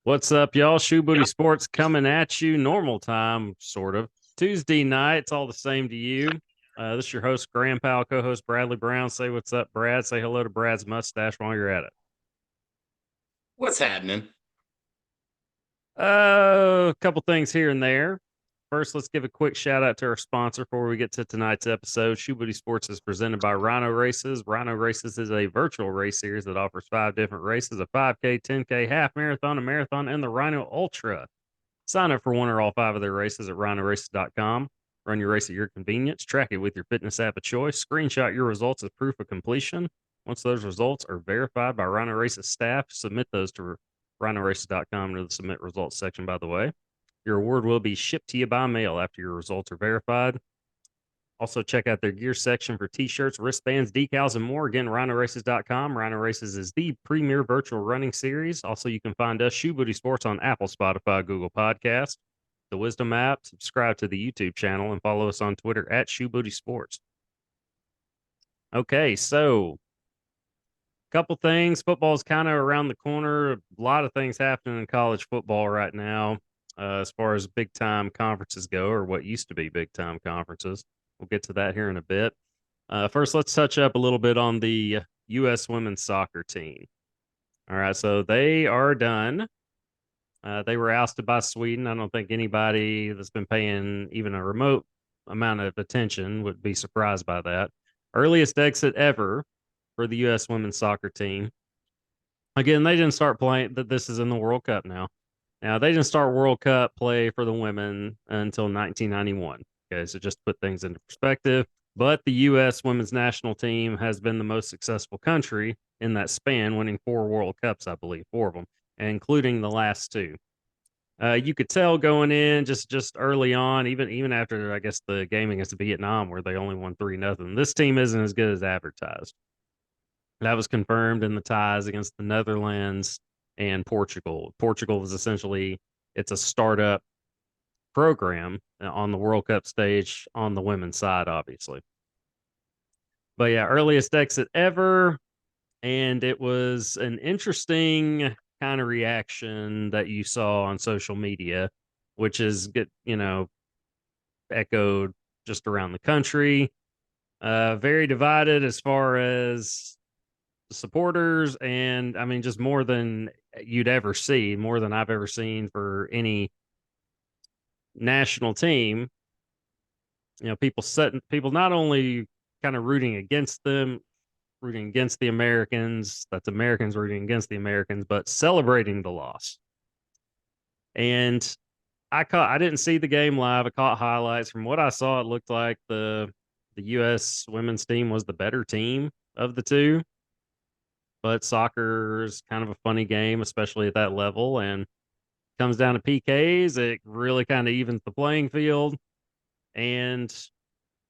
What's up, y'all? Shoebooty Sports coming at you. Normal time, sort of. Tuesday night. It's all the same to you. This is your host, Grandpa, co-host Bradley Brown. Say what's up, Brad. Say hello to Brad's mustache while you're at it. What's happening? A couple things here and there. First, let's give a quick shout out to our sponsor before we get to tonight's episode. Shoebooty Sports is presented by Rhino Races. Rhino Races is a virtual race series that offers 5 different races: a 5K, 10K, half marathon, a marathon, and the Rhino Ultra. Sign up for one or all 5 of their races at rhinoraces.com. Run your race at your convenience. Track it with your fitness app of choice. Screenshot your results as proof of completion. Once those results are verified by Rhino Races staff, submit those to rhinoraces.com to the submit results section, by the way. Your award will be shipped to you by mail after your results are verified. Also, check out their gear section for t-shirts, wristbands, decals, and more. Again, rhinoraces.com. Rhino Races is the premier virtual running series. Also, you can find us, Shoebooty Sports, on Apple, Spotify, Google Podcast, the Wisdom app. Subscribe to the YouTube channel and follow us on Twitter at Shoebooty Sports. Okay, so couple things. Football's kind of around the corner. A lot of things happening in college football right now, as far as big time conferences go, or what used to be big time conferences. We'll get to that here in a bit. First, let's touch up a little bit on the U.S. women's soccer team. All right, so they are done. They were ousted by Sweden. I don't think anybody that's been paying even a remote amount of attention would be surprised by that. Earliest exit ever for the U.S. women's soccer team. Again, they didn't start playing. That This is in the World Cup now. Now, they didn't start World Cup play for the women until 1991. Okay, so just to put things into perspective. But the U.S. women's national team has been the most successful country in that span, winning 4 World Cups, I believe, 4 of them, including the last 2. You could tell going in just early on, even after I guess the game against Vietnam where they only won 3-0. This team isn't as good as advertised. That was confirmed in the ties against the Netherlands and Portugal. Portugal was essentially it's a startup program on the World Cup stage on the women's side, obviously. But yeah, earliest exit ever, and it was an interesting kind of reaction that you saw on social media, which is echoed just around the country. Very divided as far as supporters, and I mean, just more than you'd ever see, more than I've ever seen for any national team. People not only kind of rooting against them, rooting against the Americans, that's Americans rooting against the Americans, but celebrating the loss. And I didn't see the game live. I caught highlights. From what I saw, it looked like the US women's team was the better team of the two. But soccer is kind of a funny game, especially at that level, and comes down to PKs. It really kind of evens the playing field, and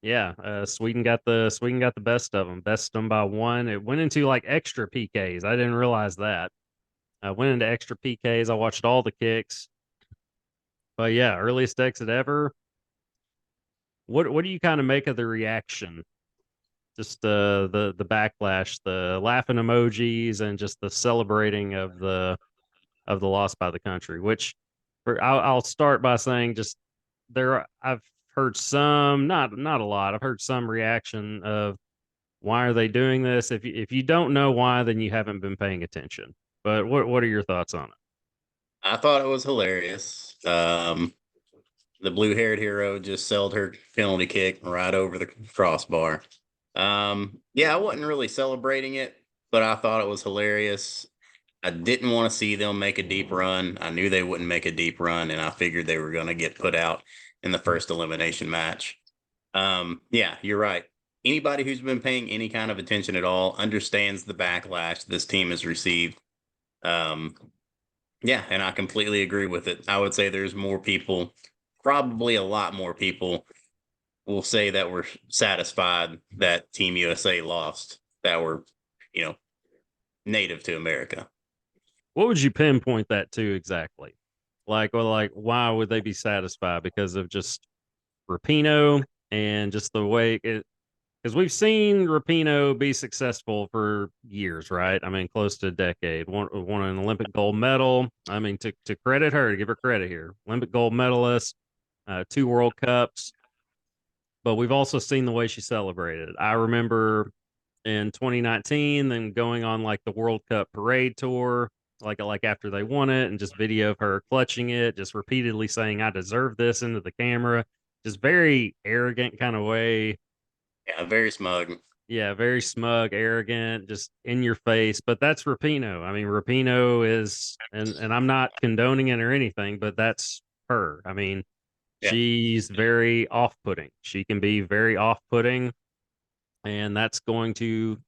yeah, Sweden got the best of them, best them by 1. It went into like extra PKs. I didn't realize that. I went into extra PKs. I watched all the kicks, but yeah, earliest exit ever. What do you kind of make of the reaction? Just the backlash, the laughing emojis, and just the celebrating of the loss by the country. Which, I'll start by saying, just I've heard some, not a lot. I've heard some reaction of why are they doing this? If you don't know why, then you haven't been paying attention. But what are your thoughts on it? I thought it was hilarious. The blue-haired hero just sailed her penalty kick right over the crossbar. Yeah, I wasn't really celebrating it, but I thought it was hilarious. I didn't want to see them make a deep run. I knew they wouldn't make a deep run, and I figured they were going to get put out in the first elimination match. Yeah, you're right. Anybody who's been paying any kind of attention at all understands the backlash this team has received. Um, yeah, and I completely agree with it. I would say there's more people, probably a lot more people, will say that we're satisfied that Team USA lost, that were, you know, native to America. What would you pinpoint that to exactly? Like why would they be satisfied? Because of just Rapinoe and just the way it. because we've seen Rapinoe be successful for years, right? I mean, close to a decade. Won an Olympic gold medal. I mean, to credit her, to give her credit here, Olympic gold medalist, 2 World Cups. But we've also seen the way she celebrated. I remember in 2019, then going on like the World Cup parade tour, like after they won it, and just video of her clutching it, just repeatedly saying, "I deserve this" into the camera, just very arrogant kind of way. Yeah, very smug. Yeah, very smug, arrogant, just in your face. But that's Rapinoe. I mean, Rapinoe is, and I'm not condoning it or anything, but that's her. I mean, Yeah, she's very off-putting. She can be very off-putting, and that's going to,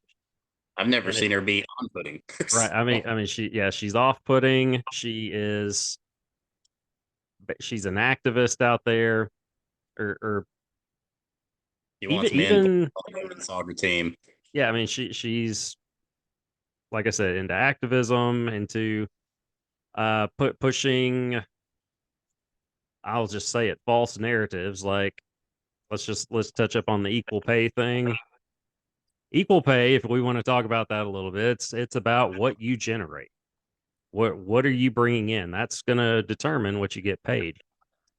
I've never and it, seen her be on putting. right. I mean, she's off-putting. She's an activist out there, or She even wants men even on the soccer team. yeah. I mean, she's like I said, into activism, into pushing. I'll just say it, false narratives. Like let's touch up on the equal pay thing. Equal pay, if we want to talk about that a little bit, it's about what you generate. What are you bringing in? That's going to determine what you get paid.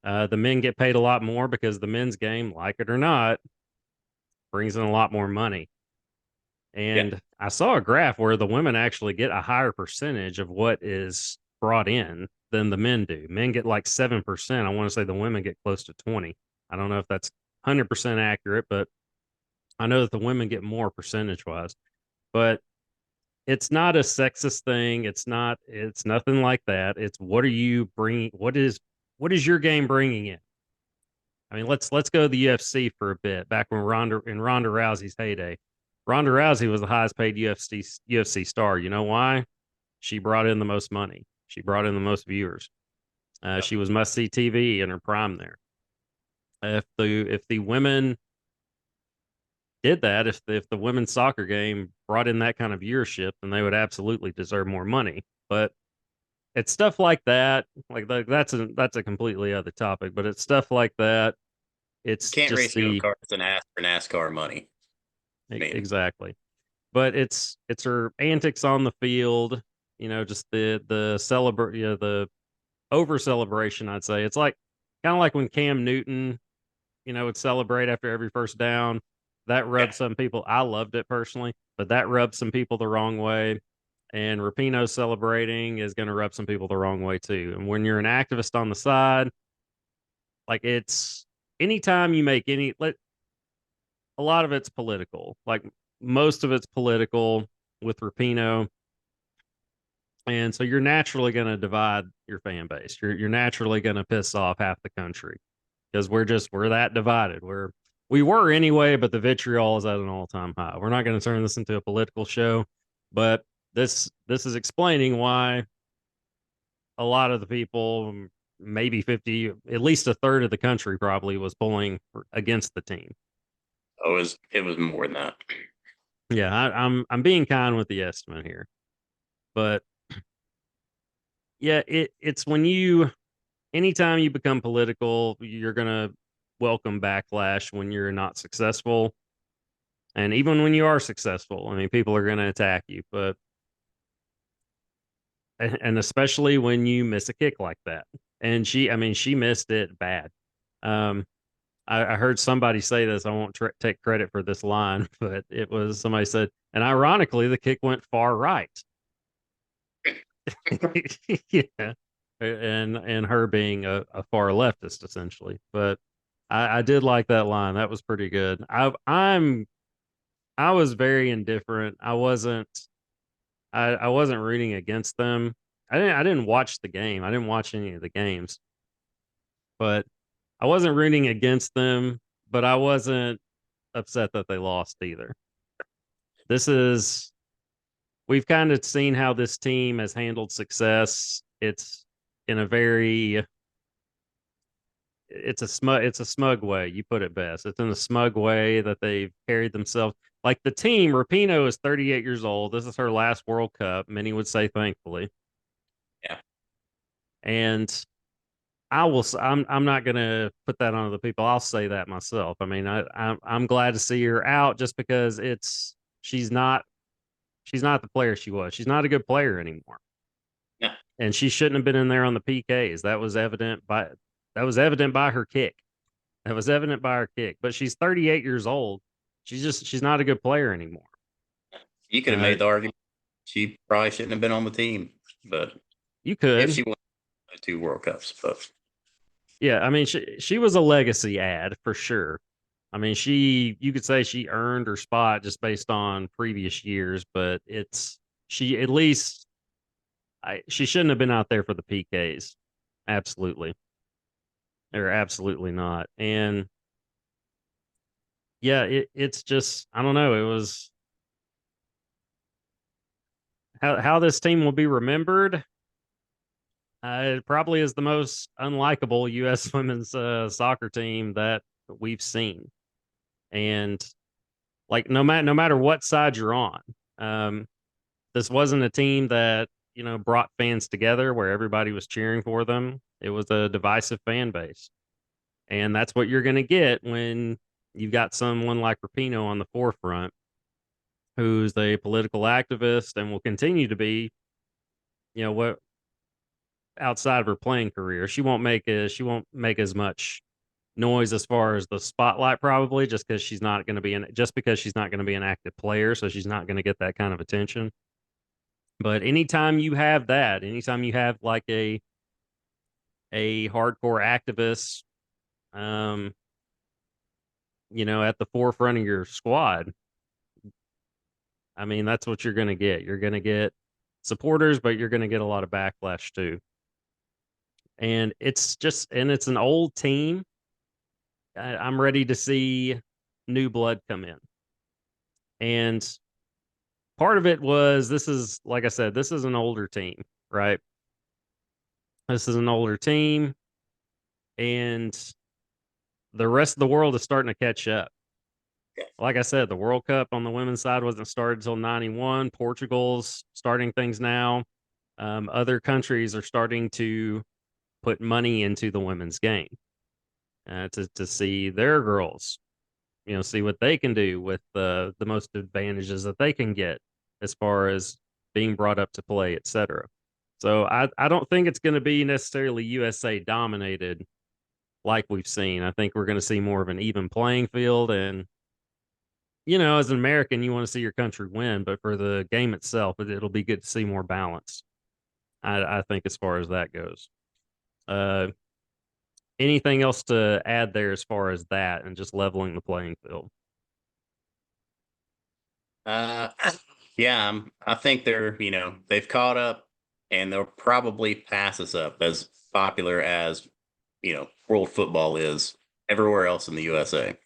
The men get paid a lot more because the men's game, like it or not, brings in a lot more money. Yeah, And I saw a graph where the women actually get a higher percentage of what is brought in than the men do. Men get like 7%. I want to say the women get close to 20. I don't know if that's 100% accurate, but I know that the women get more percentage wise. But it's not a sexist thing. It's nothing like that. It's what are you bringing? What is your game bringing in? I mean, let's go to the UFC for a bit. Back when Ronda Rousey's heyday, Ronda Rousey was the highest paid UFC star. You know why? She brought in the most money. She brought in the most viewers. She was must see TV in her prime there. If the women did that, if the women's soccer game brought in that kind of viewership, then they would absolutely deserve more money. But it's stuff like that. Like that's a completely other topic. But it's stuff like that. It's can't just race go the karts and ask for NASCAR money. I mean, exactly. But it's her antics on the field. Just the celebrate, the over celebration. I'd say it's like kind of like when Cam Newton, would celebrate after every first down. That yeah, rubbed some people. I loved it personally, but that rubbed some people the wrong way. And Rapinoe celebrating is going to rub some people the wrong way too. And when you're an activist on the side, like it's anytime you make a lot of it's political. Like most of it's political with Rapinoe. And so you're naturally going to divide your fan base. You're naturally going to piss off half the country because we're that divided. We were anyway, but the vitriol is at an all-time high. We're not going to turn this into a political show, but this is explaining why a lot of the people, maybe 50, at least a third of the country probably was pulling against the team. it was more than that. Yeah, I'm being kind with the estimate here. But yeah, it's when anytime you become political, you're gonna welcome backlash when you're not successful. And even when you are successful, I mean, people are gonna attack you, but and especially when you miss a kick like that. And I mean, she missed it bad. Um, I heard somebody say this. I won't take credit for this line, but it was somebody said, and ironically, the kick went far right. Yeah, and her being a far leftist essentially. But I did like that line. That was pretty good. I was very indifferent. I wasn't rooting against them. I didn't watch the game. I didn't watch any of the games, but I wasn't rooting against them. But I wasn't upset that they lost either. This is We've kind of seen how this team has handled success. It's in a very it's a smug way. You put it best. It's in a smug way that they've carried themselves. Like the team, Rapinoe is 38 years old. This is her last World Cup. Many would say, thankfully. Yeah, And I will. I'm not going to put that on other people. I'll say that myself. I mean, I'm glad to see her out just because she's not she's not the player she was. She's not a good player anymore, Yeah, and she shouldn't have been in there on the PKs. That was evident by her kick. That was evident by her kick. But she's 38 years old. She's not a good player anymore. you could have Uh, made the argument she probably shouldn't have been on the team, but you if could. she won 2 World Cups, but Yeah, I mean, she was a legacy ad for sure. I mean, you could say she earned her spot just based on previous years, but she at least she shouldn't have been out there for the PKs. Absolutely. Or absolutely not. And yeah, it's just I don't know. It was how this team will be remembered. It probably is the most unlikable U.S. women's soccer team that we've seen, and like no matter what side you're on, um, this wasn't a team that brought fans together where everybody was cheering for them. It was a divisive fan base, and that's what you're going to get when you've got someone like Rapinoe on the forefront, who's a political activist and will continue to be. What outside of her playing career, she won't make as much noise as far as the spotlight probably just because she's not going to be an active player, so she's not going to get that kind of attention. But anytime you have like a hardcore activist, um, at the forefront of your squad, I mean, that's what you're going to get. You're going to get supporters, but you're going to get a lot of backlash too. And it's an old team. I'm ready to see new blood come in. And part of it was this is, like I said, this is an older team, right? This is an older team, and the rest of the world is starting to catch up. Like I said, the World Cup on the women's side wasn't started until 91. Portugal's starting things now. Other countries are starting to put money into the women's game to see their girls, see what they can do with the most advantages that they can get as far as being brought up to play, etc. So I don't think it's going to be necessarily USA dominated like we've seen. I think we're going to see more of an even playing field. And, as an American, you want to see your country win, but for the game itself, it'll be good to see more balance. I think as far as that goes. Uh, Anything else to add there as far as that and just leveling the playing field? uh, yeah, I think they've caught up, and they'll probably pass us up as popular as world football is everywhere else in the USA.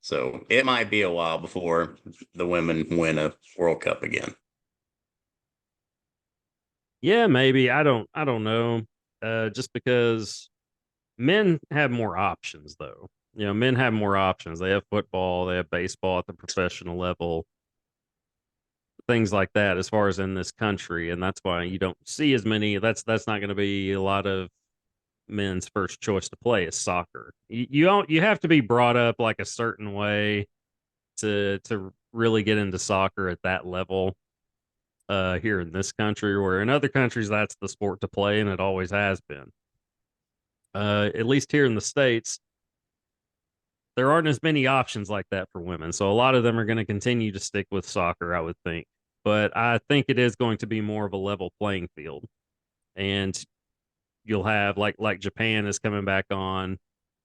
So it might be a while before the women win a World Cup again. Yeah, maybe. I don't know. Just because men have more options though. Men have more options. They have football, they have baseball at the professional level, things like that as far as in this country, and that's why you don't see as many. That's not going to be a lot of men's first choice to play is soccer. You have to be brought up like a certain way to really get into soccer at that level here in this country, where in other countries that's the sport to play and it always has been. At least here in the States, there aren't as many options like that for women. So a lot of them are going to continue to stick with soccer, I would think. But I think it is going to be more of a level playing field. And you'll have like Japan is coming back on.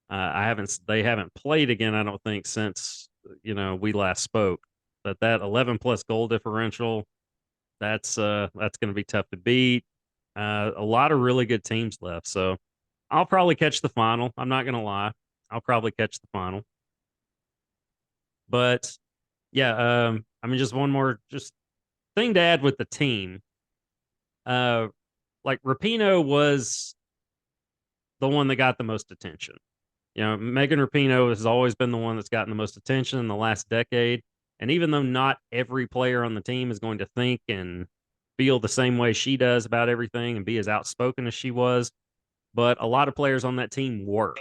They haven't played again, I don't think, since we last spoke. But that 11 plus goal differential, that's going to be tough to beat. A lot of really good teams left. So I'll probably catch the final. I'm not going to lie. I'll probably catch the final. But yeah, I mean, just one more just thing to add with the team. Uh, like Rapinoe was the one that got the most attention. Megan Rapinoe has always been the one that's gotten the most attention in the last decade. And even though not every player on the team is going to think and feel the same way she does about everything and be as outspoken as she was, but a lot of players on that team were,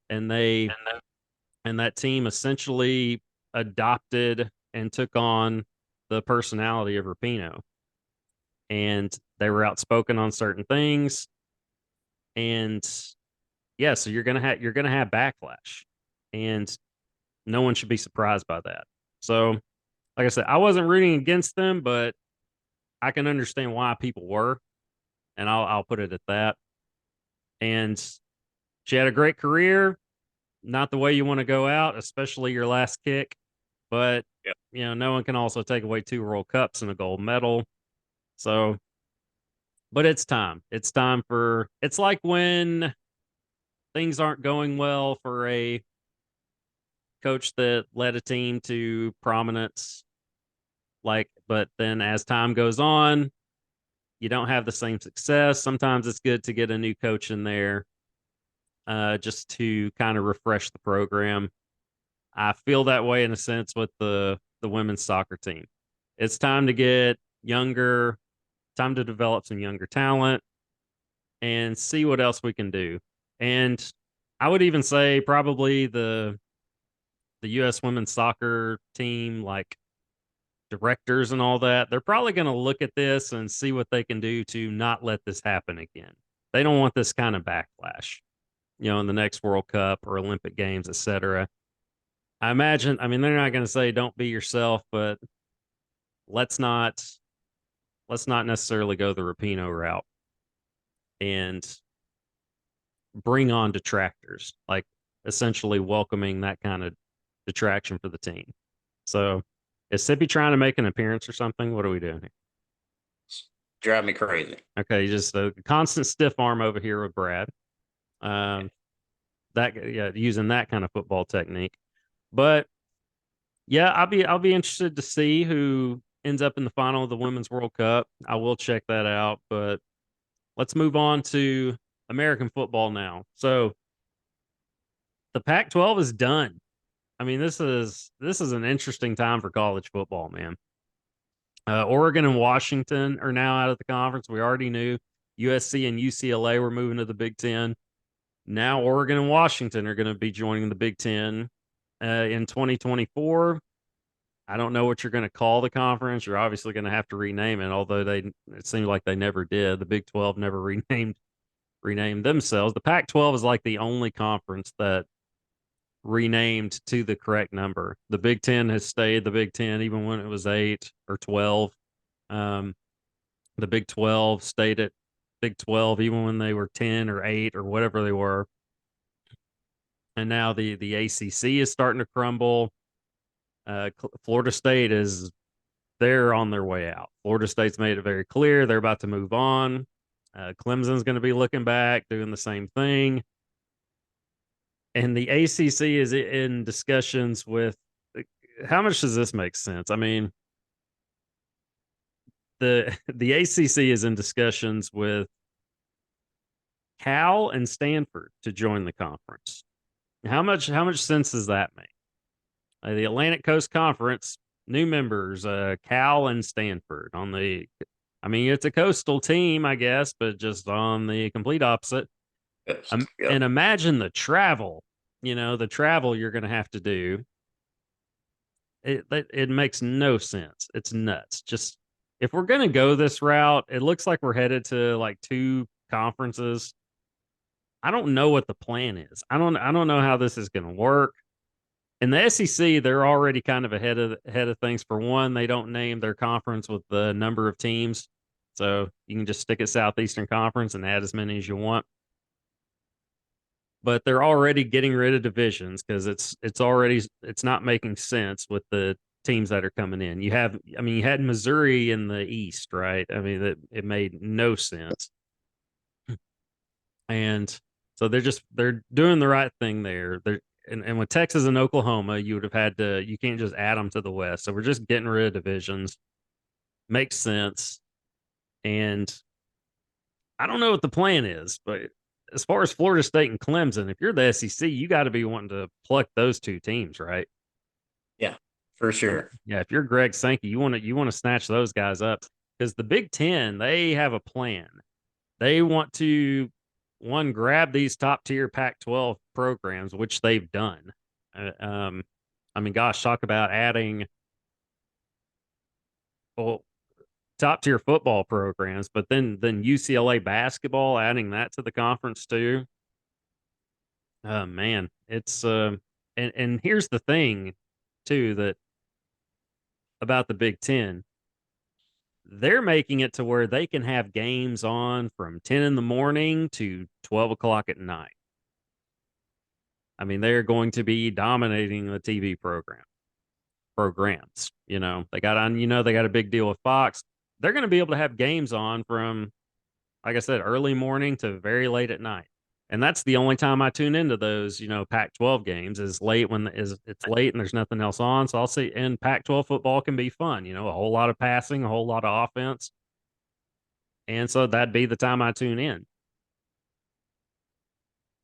and that team essentially adopted and took on the personality of Rapinoe, and they were outspoken on certain things, and yeah, so you're gonna have backlash, and no one should be surprised by that. So, like I said, I wasn't rooting against them, but I can understand why people were, and I'll put it at that. And she had a great career, not the way you want to go out, especially your last kick. But Yep. no one can also take away 2 World Cups and a gold medal. So, but it's time. It's time for. It's like when things aren't going well for a coach that led a team to prominence. But then as time goes on, you don't have the same success. Sometimes it's good to get a new coach in there, just to kind of refresh the program. I feel that way in a sense with the women's soccer team. It's time to get younger, time to develop some younger talent and see what else we can do. And I would even say probably the US women's soccer team, like directors and all that, they're probably going to look at this and see what they can do to not let this happen again. They don't want this kind of backlash, in the next World Cup or Olympic Games, etc. I imagine, I mean, they're not going to say don't be yourself, but let's not necessarily go the Rapinoe route and bring on detractors, like essentially welcoming that kind of detraction for the team. So, is Sippy trying to make an appearance or something? What are we doing here? Drive me crazy. Okay, just a constant stiff arm over here with Brad. Using that kind of football technique. But yeah, I'll be interested to see who ends up in the final of the Women's World Cup. I will check that out, but let's move on to American football now. So the Pac-12 is done. I mean, this is an interesting time for college football, man. Oregon and Washington are now out of the conference. We already knew USC and UCLA were moving to the Big Ten. Now Oregon and Washington are going to be joining the Big Ten in 2024. I don't know what you're going to call the conference. You're obviously going to have to rename it, although it seems like they never did. The Big 12 never renamed themselves. The Pac-12 is like the only conference that renamed to the correct number. The Big Ten has stayed the Big Ten even when it was 8 or 12. The Big 12 stayed at Big 12 even when they were 10 or 8 or whatever they were. And now the ACC is starting to crumble. Florida State they're on their way out. Florida State's made it very clear they're about to move on. Clemson's going to be looking back, doing the same thing. And the ACC is in discussions with. How much does this make sense? I mean, the ACC is in discussions with Cal and Stanford to join the conference. How much sense does that make? The Atlantic Coast Conference, new members, Cal and Stanford on the. I mean, it's a coastal team, I guess, but just on the complete opposite. Yes. And imagine the travel. The travel you're going to have to do. It makes no sense. It's nuts. Just if we're going to go this route, it looks like we're headed to like 2 conferences. I don't know what the plan is. I don't know how this is going to work. In the SEC, they're already kind of ahead of things. For one, they don't name their conference with the number of teams, so you can just stick it Southeastern Conference and add as many as you want. But they're already getting rid of divisions because it's not making sense with the teams that are coming in. You had Missouri in the East, right? I mean, it made no sense. And so they're doing the right thing there. And with Texas and Oklahoma, you would have had to. You can't just add them to the West. So we're just getting rid of divisions. Makes sense. And I don't know what the plan is, but as far as Florida State and Clemson, if you're the SEC, you got to be wanting to pluck those 2 teams, right? Yeah, for sure. Yeah, if you're Greg Sankey, you want to snatch those guys up because the Big Ten, they have a plan. They want to grab these top tier Pac-12 programs, which they've done. I mean, gosh, talk about adding well, top tier football programs, but then UCLA basketball, adding that to the conference too. Oh man, it's and here's the thing too that about the Big Ten, they're making it to where they can have games on from 10 in the morning to 12 o'clock at night. I mean, they're going to be dominating the TV programs. They got on, they got a big deal with Fox. They're going to be able to have games on from, like I said, early morning to very late at night. And that's the only time I tune into those, Pac-12 games is late when it's late and there's nothing else on. So I'll see, and Pac-12 football can be fun, a whole lot of passing, a whole lot of offense. And so that'd be the time I tune in.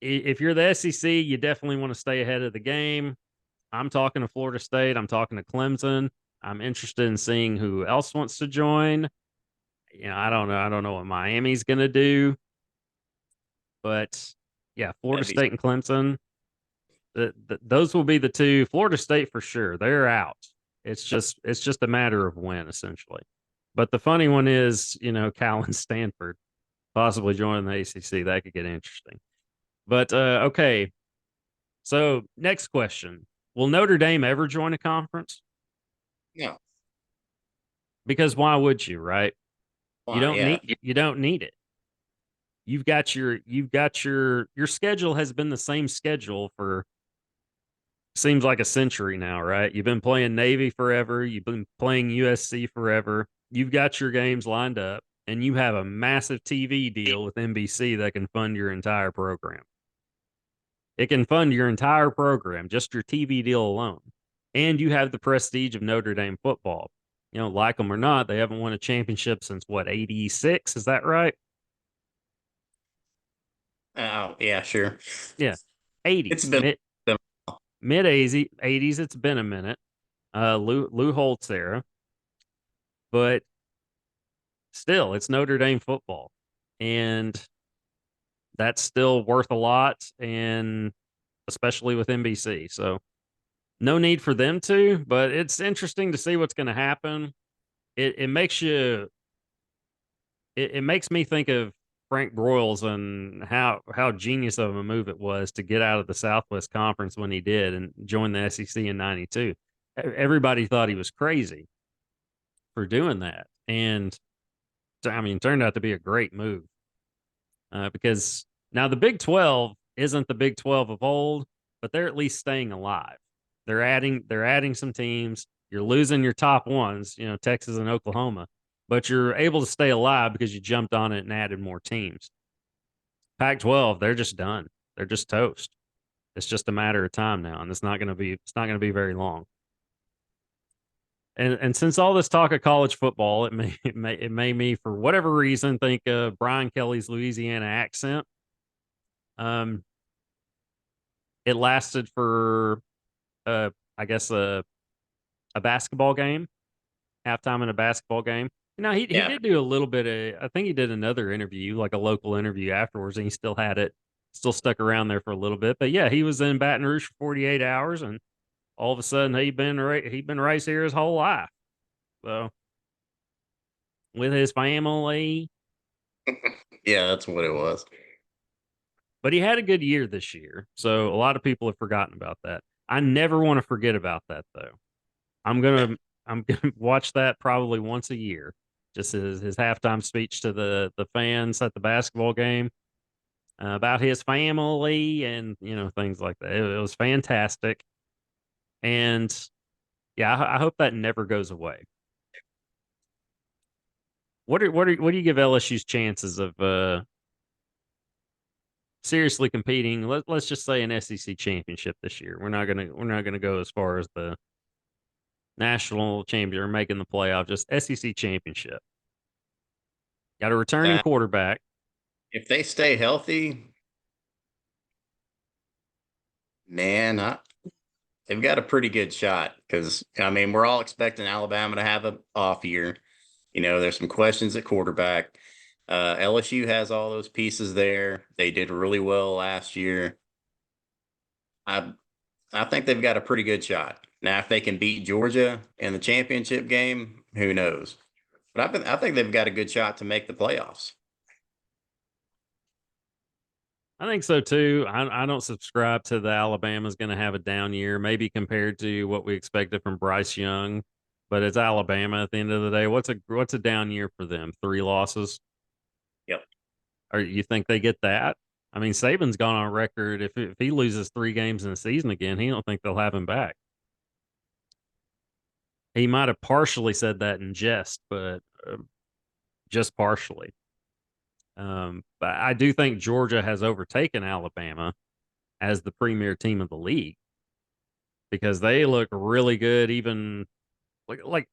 If you're the SEC, you definitely want to stay ahead of the game. I'm talking to Florida State. I'm talking to Clemson. I'm interested in seeing who else wants to join. I don't know. I don't know what Miami's going to do. But yeah, Florida State and Clemson, those will be the two. Florida State for sure. They're out. It's just a matter of when, essentially. But the funny one is, Cal and Stanford possibly joining the ACC. That could get interesting. But okay. So next question. Will Notre Dame ever join a conference? No. Because why would you, right? You don't need it. You've got your schedule has been the same schedule for seems like a century now, right? You've been playing Navy forever, you've been playing USC forever. You've got your games lined up and you have a massive TV deal with NBC that can fund your entire program. It can fund your entire program, just your TV deal alone. And you have the prestige of Notre Dame football. Like them or not, they haven't won a championship since what, 86? Is that right? Oh, yeah, sure. Yeah. 80s. It's been mid 80s. It's been a minute. Lou Holtz era. But still, it's Notre Dame football. And that's still worth a lot, and especially with NBC. So no need for them to, but it's interesting to see what's going to happen. It makes you it makes me think of Frank Broyles and how genius of a move it was to get out of the Southwest Conference when he did and join the SEC in '92. Everybody thought he was crazy for doing that, and I mean, it turned out to be a great move because now the Big 12 isn't the Big 12 of old, but they're at least staying alive. They're adding some teams. You're losing your top ones, Texas and Oklahoma, but you're able to stay alive because you jumped on it and added more teams. Pac-12, they're just done. They're just toast. It's just a matter of time now, and it's not going to be very long. And since all this talk of college football, it made me, for whatever reason, think of Brian Kelly's Louisiana accent. It lasted for, I guess, a basketball game, halftime in a basketball game. He did do a little bit of, I think he did another interview, like a local interview afterwards, and he still had it, still stuck around there for a little bit. But yeah, he was in Baton Rouge for 48 hours, and all of a sudden he'd been raised here his whole life. So with his family. Yeah, that's what it was. But he had a good year this year. So a lot of people have forgotten about that. I never want to forget about that though. I'm gonna watch that probably once a year. Just his halftime speech to the fans at the basketball game about his family and things like that. It was fantastic, and yeah, I hope that never goes away. What do you give LSU's chances of seriously competing? Let's just say an SEC championship this year. We're not gonna go as far as the national champion or making the playoff. Just SEC championship. Got a returning quarterback. If they stay healthy, man, they've got a pretty good shot. Because I mean, we're all expecting Alabama to have an off year. There's some questions at quarterback. LSU has all those pieces there. They did really well last year. I I think they've got a pretty good shot. Now, if they can beat Georgia in the championship game, who knows? But I think they've got a good shot to make the playoffs. I think so too. I don't subscribe to the Alabama's going to have a down year, maybe compared to what we expected from Bryce Young, but it's Alabama at the end of the day. What's a down year for them? 3 losses. Yep. Or you think they get that? I mean, Saban's gone on record. If he loses 3 games in the season again, he don't think they'll have him back. He might have partially said that in jest, but just partially. But I do think Georgia has overtaken Alabama as the premier team of the league because they look really good. Even like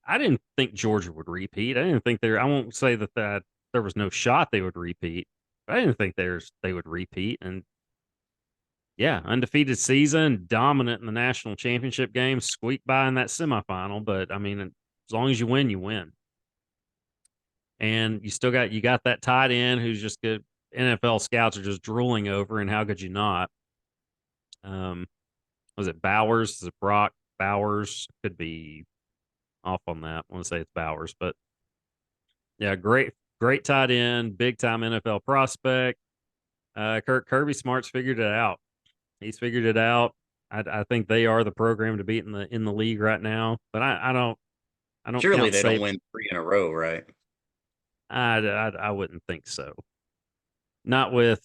I didn't think Georgia would repeat. I didn't think I won't say that there was no shot they would repeat. But I didn't think they would repeat. And yeah, undefeated season, dominant in the national championship game, squeaked by in that semifinal. But I mean, as long as you win, you win. And you got that tight end who's just good. NFL scouts are just drooling over, and how could you not? Was it Bowers? Is it Brock Bowers? Could be off on that. I want to say it's Bowers, but yeah, great tight end, big time NFL prospect. Kirby Smart's figured it out. He's figured it out. I think they are the program to beat in the league right now. But I don't Surely count they don't Saban. win 3 in a row, right? I wouldn't think so. Not with,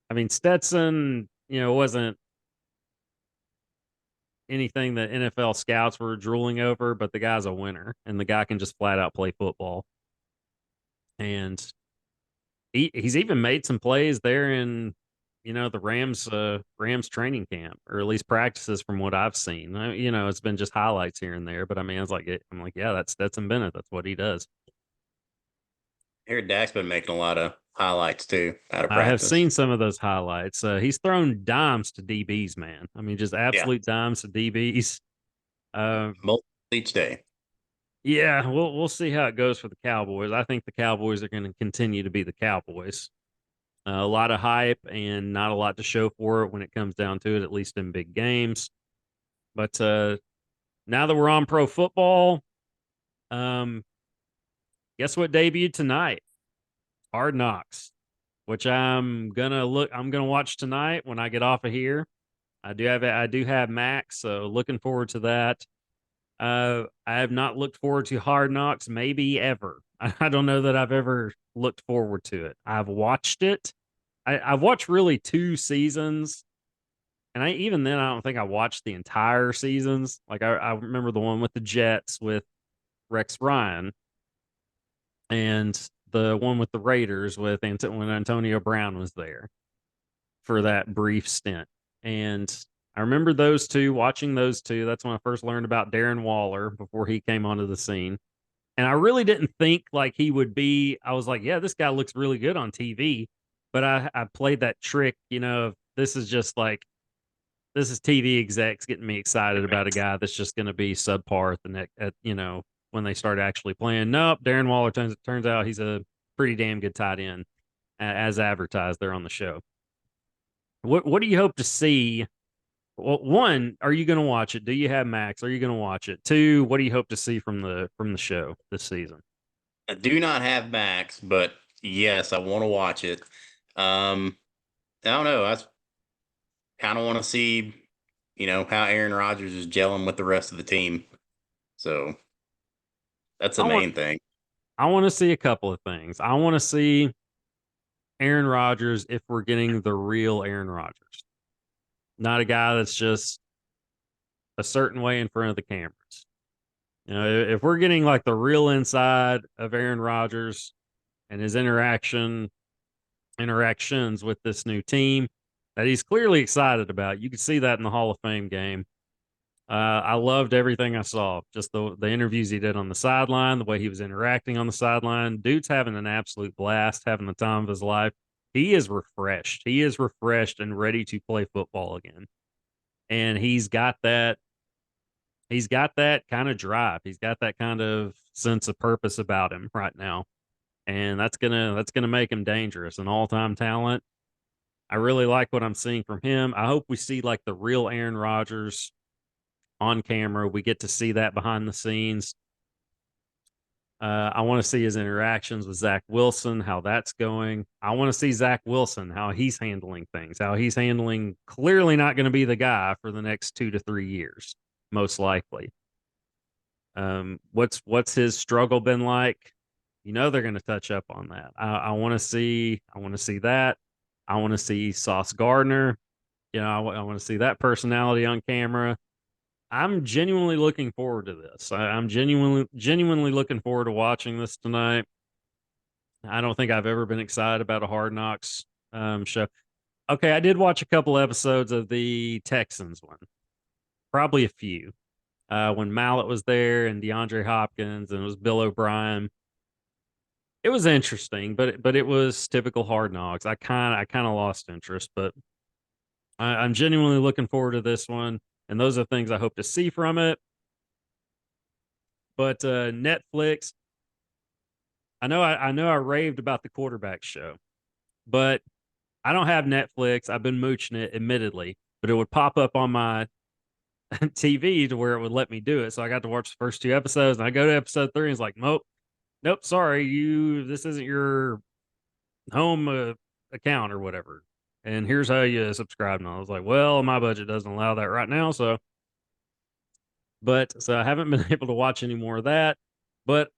I mean, Stetson, wasn't anything that NFL scouts were drooling over, but the guy's a winner and the guy can just flat out play football. And he's even made some plays there in, the Rams training camp, or at least practices from what I've seen. It's been just highlights here and there, but I mean, I'm like, yeah, that's Stetson Bennett. That's what he does. Here, Dak's been making a lot of highlights too out of I have practice. seen some of those highlights. He's thrown dimes to DBs, man. I mean, just Yeah, absolute dimes to DBs. Uh, multiple each day. yeah, we'll see how it goes for the Cowboys. I think the Cowboys are going to continue to be the Cowboys. A lot of hype and not a lot to show for it when it comes down to it, at least in big games. But now that we're on pro football, um, guess what debuted tonight? Hard Knocks, which I'm gonna watch tonight when I get off of here. I do have Max, so looking forward to that. I have not looked forward to Hard Knocks maybe ever. I don't know that I've ever looked forward to it. I've watched it. I've watched really 2 seasons, and even then I don't think I watched the entire seasons. Like I remember the one with the Jets with Rex Ryan, and the one with the Raiders with when Antonio Brown was there for that brief stint. And I remember watching those two. That's when I first learned about Darren Waller before he came onto the scene. And I really didn't think like he would be. I was like, yeah, this guy looks really good on TV. But I played that trick, of this is just like, this is TV execs getting me excited about a guy that's just going to be subpar at the next, when they start actually playing. Nope, Darren Waller turns out he's a pretty damn good tight end, as advertised there on the show. What do you hope to see? Well, one, are you going to watch it? Do you have Max? Are you going to watch it? Two, what do you hope to see from the show this season? I do not have Max, but yes, I want to watch it. I don't know. I kind of want to see, how Aaron Rodgers is gelling with the rest of the team. So that's the I want main thing. I want to see a couple of things. I want to see Aaron Rodgers if we're getting the real Aaron Rodgers, not a guy that's just a certain way in front of the cameras. If we're getting like the real inside of Aaron Rodgers and his interactions with this new team that he's clearly excited about, you could see that in the Hall of Fame game. I loved everything I saw. Just the interviews he did on the sideline, the way he was interacting on the sideline. Dude's having an absolute blast, having the time of his life. He is refreshed. He is refreshed and ready to play football again. And he's got that. He's got that kind of drive. He's got that kind of sense of purpose about him right now. and that's gonna make him dangerous, an all-time talent. I really like what I'm seeing from him. I hope we see like the real Aaron Rodgers on camera. We get to see that behind the scenes. I want to see his interactions with Zach Wilson, how that's going. I want to see Zach Wilson, how he's handling things, how he's handling clearly not going to be the guy for the next 2 to 3 years, most likely. What's his struggle been like? You know they're going to touch up on that. I want to see. I want to see that. I want to see Sauce Gardner. I want to see that personality on camera. I'm genuinely looking forward to this. I'm genuinely looking forward to watching this tonight. I don't think I've ever been excited about a Hard Knocks show. Okay, I did watch a couple episodes of the Texans one, probably a few. When Mallet was there and DeAndre Hopkins and it was Bill O'Brien. It was interesting, but it was typical Hard Knocks. I kind of lost interest, but I'm genuinely looking forward to this one, and those are things I hope to see from it. But Netflix, I know I raved about the quarterback show, but I don't have Netflix. I've been mooching it, admittedly, but it would pop up on my TV to where it would let me do it. So I got to watch the first 2 episodes, and I go to episode 3, and it's like, nope, sorry, this isn't your home account or whatever. And here's how you subscribe. And I was like, well, my budget doesn't allow that right now. So I haven't been able to watch any more of that. But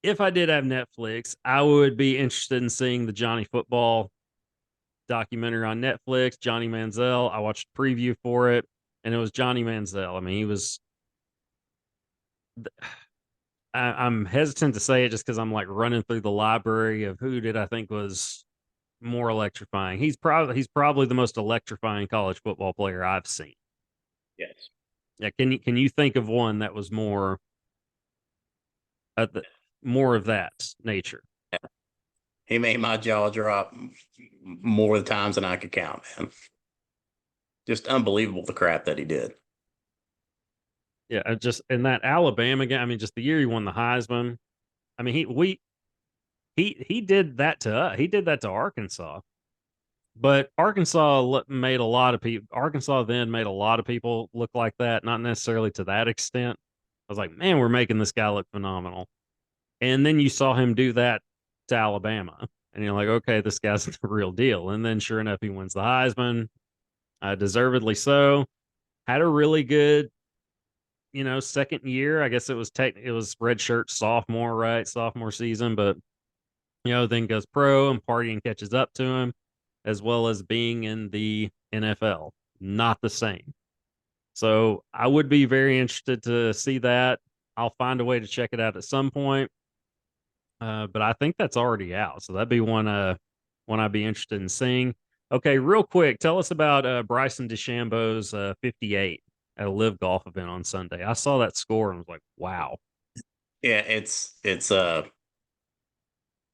if I did have Netflix, I would be interested in seeing the Johnny Football documentary on Netflix, Johnny Manziel. I watched a preview for it, and it was Johnny Manziel. I mean, he was. I'm hesitant to say it just because I'm like running through the library of who did I think was more electrifying. He's probably the most electrifying college football player I've seen. Yes. Yeah, can you think of one that was more of that nature? He made my jaw drop more the times than I could count, man. Just unbelievable the crap that he did. Yeah, just in that Alabama game. I mean, just the year he won the Heisman. I mean, he did that to us. He did that to Arkansas. But made a lot of people. Arkansas then made a lot of people look like that, not necessarily to that extent. I was like, man, we're making this guy look phenomenal. And then you saw him do that to Alabama, and you're like, okay, this guy's the real deal. And then, sure enough, he wins the Heisman, deservedly so. Had a really good, second year. I guess it was redshirt sophomore, right? Sophomore season, but then goes pro and partying catches up to him, as well as being in the NFL. Not the same. So I would be very interested to see that. I'll find a way to check it out at some point. But I think that's already out. So that'd be one I'd be interested in seeing. Okay, real quick, tell us about Bryson DeChambeau's 58 at a LIV Golf event on Sunday. I saw that score and was like, wow. Yeah, it's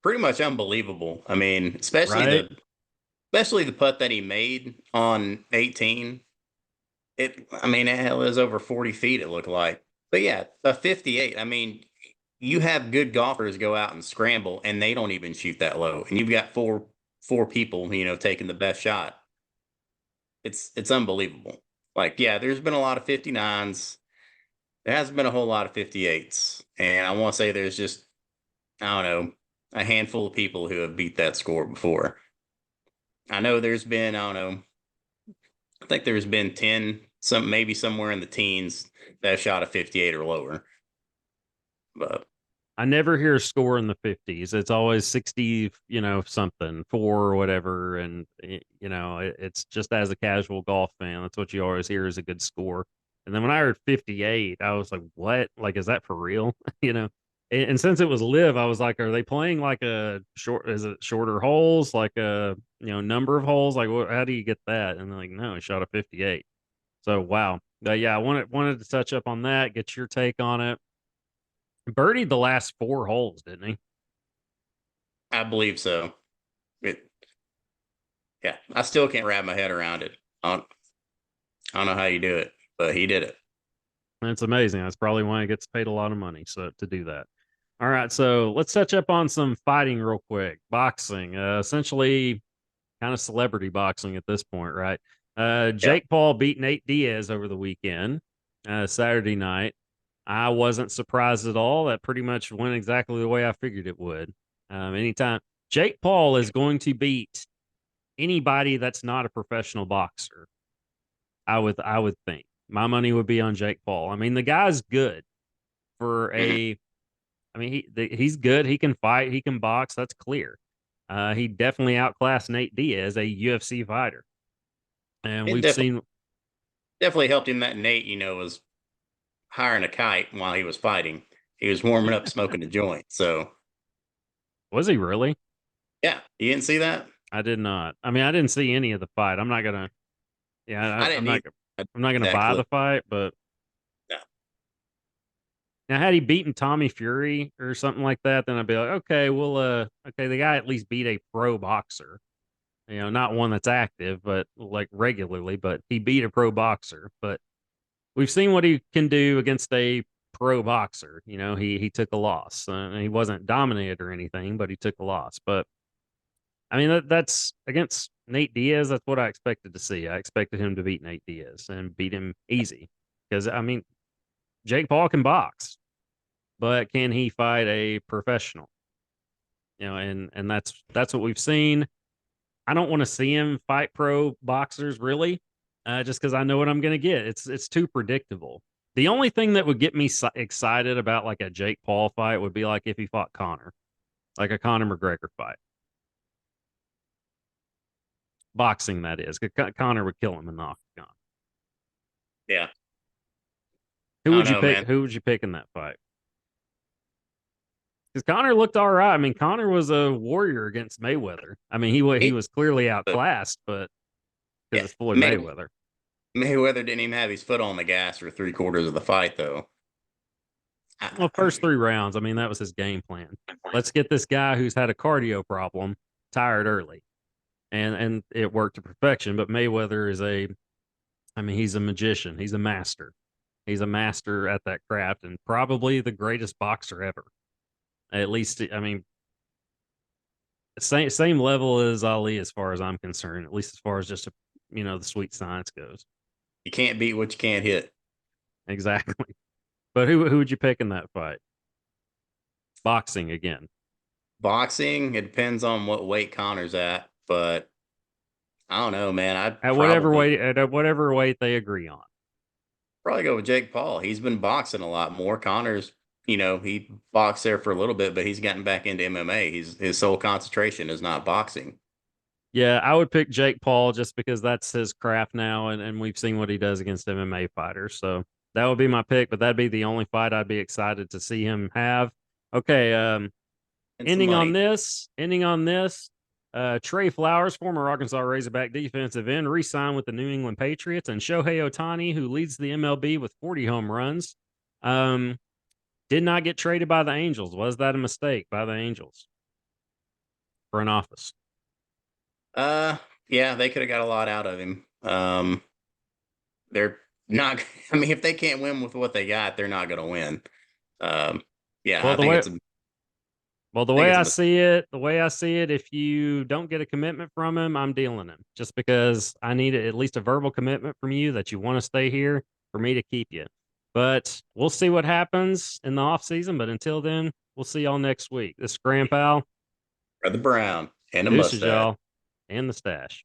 pretty much unbelievable. I mean, Right? especially the putt that he made on 18. I mean, it was over 40 feet, it looked like. But yeah, a 58. I mean, you have good golfers go out and scramble and they don't even shoot that low. And you've got four people, taking the best shot. It's unbelievable. Like, yeah, there's been a lot of 59s. There hasn't been a whole lot of 58s. And I want to say there's just, I don't know, a handful of people who have beat that score before. I know there's been, I don't know, I think there's been 10, maybe somewhere in the teens that have shot a 58 or lower. But I never hear a score in the 50s. It's always 60, something, 4 or whatever. And, it's just as a casual golf fan, that's what you always hear is a good score. And then when I heard 58, I was like, what? Like, is that for real? And since it was live, I was like, are they playing like is it shorter holes, like a, number of holes? Like, how do you get that? And they're like, no, he shot a 58. So, wow. Yeah, I wanted to touch up on that, get your take on it. Birdied the last 4 holes, didn't he? I believe so. Yeah, I still can't wrap my head around it. I don't know how you do it, but he did it. It's amazing. That's probably why he gets paid a lot of money so to do that. All right, so let's touch up on some fighting real quick. Boxing, essentially kind of celebrity boxing at this point, right? Yeah. Jake Paul beat Nate Diaz over the weekend, Saturday night. I wasn't surprised at all. That pretty much went exactly the way I figured it would. Anytime Jake Paul is going to beat anybody that's not a professional boxer, I would think my money would be on Jake Paul. I mean, the guy's good for Mhm. a. I mean, he's good. He can fight. He can box. That's clear. He definitely outclassed Nate Diaz, a UFC fighter, and It we've seen. definitely helped him that Nate, was hiring a kite while he was fighting. He was warming up, smoking a joint. So Was he really? yeah, you didn't see that? I did not. I mean, I didn't see any of the fight. I'm not gonna. Yeah, I I'm didn't not. either. I I'm not gonna that buy clip. the fight. But No. now, had he beaten Tommy Fury or something like that, then I'd be like, okay, well, okay, the guy at least beat a pro boxer. Not one that's active, but like regularly. But he beat a pro boxer. But we've seen what he can do against a pro boxer. He took a loss. He wasn't dominated or anything, but he took a loss. But I mean, that's against Nate Diaz. That's what I expected to see. I expected him to beat Nate Diaz and beat him easy. Because I mean, Jake Paul can box, but can he fight a professional? And that's what we've seen. I don't want to see him fight pro boxers really, just because I know what I'm going to get. It's too predictable. The only thing that would get me excited about like a Jake Paul fight would be like if he fought Connor, like a Conor McGregor fight, boxing that is. 'Cause Connor would kill him in the octagon. Yeah. Who I don't would you know, pick? man. Who would you pick in that fight? Because Connor looked all right. I mean, Connor was a warrior against Mayweather. I mean, he He, was clearly but outclassed, but because yeah, it's Floyd Mayweather. Mayweather didn't even have his foot on the gas for three-quarters of the fight, though. Well, I first three rounds, I mean, that was his game plan. Let's get this guy who's had a cardio problem tired early. And it worked to perfection. But Mayweather is I mean, he's a magician. He's a master. He's a master at that craft and probably the greatest boxer ever. At least, I mean, same level as Ali as far as I'm concerned, at least as far as just, the sweet science goes. you can't beat what you can't hit. Exactly. But who would you pick in that fight? Boxing again. Boxing, it depends on what weight Connor's at, but I don't know, man. I'd At whatever weight they agree on. probably go with Jake Paul. He's been boxing a lot more. Connor's, he boxed there for a little bit, but he's gotten back into MMA. His sole concentration is not boxing. Yeah, I would pick Jake Paul just because that's his craft now, and we've seen what he does against MMA fighters. So that would be my pick, but that'd be the only fight I'd be excited to see him have. Okay, And some money. ending on this, Trey Flowers, former Arkansas Razorback defensive end, re-signed with the New England Patriots, and Shohei Ohtani, who leads the MLB with 40 home runs, um, did not get traded by the Angels. Was that a mistake by the Angels for an office? Uh, yeah, they could have got a lot out of him. They're not. I mean, if they can't win with what they got, they're not going to win. Um, yeah, Well, I the think way it's a. Well, I think it's a mistake. the way I see it, if you don't get a commitment from him, I'm dealing him just because I need at least a verbal commitment from you that you want to stay here for me to keep you. But we'll see what happens in the off season. But until then, we'll see y'all next week. This is Grandpal. Brother Brown and a Deuces, mustache. y'all, and the stash.